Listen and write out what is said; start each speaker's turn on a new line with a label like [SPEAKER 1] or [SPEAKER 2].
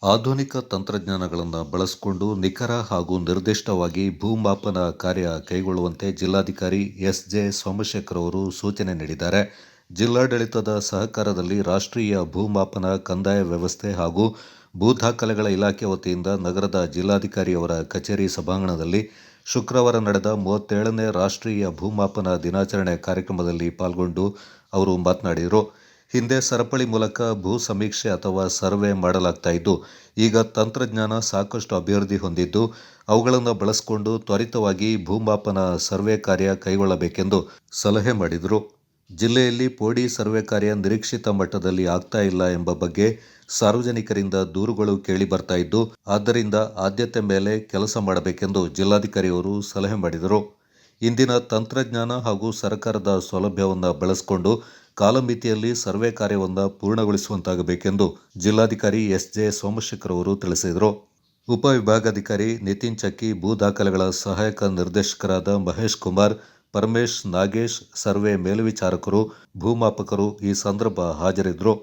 [SPEAKER 1] ಆಧುನಿಕ ತಂತ್ರಜ್ಞಾನಗಳನ್ನು ಬಳಸಿಕೊಂಡು ನಿಖರ ಹಾಗೂ ನಿರ್ದಿಷ್ಟವಾಗಿ ಭೂಮಾಪನ ಕಾರ್ಯ ಕೈಗೊಳ್ಳುವಂತೆ ಜಿಲ್ಲಾಧಿಕಾರಿ ಎಸ್.ಜೆ. ಸೋಮಶೇಖರ್ ಅವರು ಸೂಚನೆ ನೀಡಿದ್ದಾರೆ. ಜಿಲ್ಲಾಡಳಿತದ ಸಹಕಾರದಲ್ಲಿ ರಾಷ್ಟ್ರೀಯ ಭೂಮಾಪನ ಕಂದಾಯ ವ್ಯವಸ್ಥೆ ಹಾಗೂ ಭೂ ದಾಖಲೆಗಳ ಇಲಾಖೆ ವತಿಯಿಂದ ನಗರದ ಜಿಲ್ಲಾಧಿಕಾರಿಯವರ ಕಚೇರಿ ಸಭಾಂಗಣದಲ್ಲಿ ಶುಕ್ರವಾರ ನಡೆದ 37ನೇ ರಾಷ್ಟ್ರೀಯ ಭೂಮಾಪನ ದಿನಾಚರಣೆ ಕಾರ್ಯಕ್ರಮದಲ್ಲಿ ಪಾಲ್ಗೊಂಡು ಅವರು ಮಾತನಾಡಿದರು. ಹಿಂದೆ ಸರಪಳಿ ಮೂಲಕ ಭೂ ಸಮೀಕ್ಷೆ ಅಥವಾ ಸರ್ವೆ ಮಾಡಲಾಗ್ತಾ ಇದ್ದು, ಈಗ ತಂತ್ರಜ್ಞಾನ ಸಾಕಷ್ಟು ಅಭಿವೃದ್ಧಿ ಹೊಂದಿದ್ದು, ಅವುಗಳನ್ನು ಬಳಸಿಕೊಂಡು ತ್ವರಿತವಾಗಿ ಭೂಮಾಪನ ಸರ್ವೆ ಕಾರ್ಯ ಕೈಗೊಳ್ಳಬೇಕೆಂದು ಸಲಹೆ ಮಾಡಿದರು. ಜಿಲ್ಲೆಯಲ್ಲಿ ಪೋಡಿ ಸರ್ವೆ ಕಾರ್ಯ ನಿರೀಕ್ಷಿತ ಮಟ್ಟದಲ್ಲಿ ಆಗ್ತಾ ಇಲ್ಲ ಎಂಬ ಬಗ್ಗೆ ಸಾರ್ವಜನಿಕರಿಂದ ದೂರುಗಳು ಕೇಳಿ ಬರ್ತಾ ಇದ್ದು, ಆದ್ದರಿಂದ ಆದ್ಯತೆ ಮೇಲೆ ಕೆಲಸ ಮಾಡಬೇಕೆಂದು ಜಿಲ್ಲಾಧಿಕಾರಿಯವರು ಸಲಹೆ ಮಾಡಿದರು. ಇಂದಿನ ತಂತ್ರಜ್ಞಾನ ಹಾಗೂ ಸರ್ಕಾರದ ಸೌಲಭ್ಯವನ್ನು ಬಳಸಿಕೊಂಡು ಕಾಲಮಿತಿಯಲ್ಲಿ ಸರ್ವೆ ಕಾರ್ಯವನ್ನು ಪೂರ್ಣಗೊಳಿಸುವಂತಾಗಬೇಕೆಂದು ಜಿಲ್ಲಾಧಿಕಾರಿ ಎಸ್.ಜೆ. ಸೋಮಶೇಖರ್ ಅವರು ತಿಳಿಸಿದರು. ಉಪವಿಭಾಗಾಧಿಕಾರಿ ನಿತಿನ್ ಚಕ್ಕಿ, ಭೂ ದಾಖಲೆಗಳ ಸಹಾಯಕ ನಿರ್ದೇಶಕರಾದ ಮಹೇಶ್ ಕುಮಾರ್, ಪರಮೇಶ್, ನಾಗೇಶ್, ಸರ್ವೆ ಮೇಲ್ವಿಚಾರಕರು, ಭೂಮಾಪಕರು ಈ ಸಂದರ್ಭ ಹಾಜರಿದ್ದರು.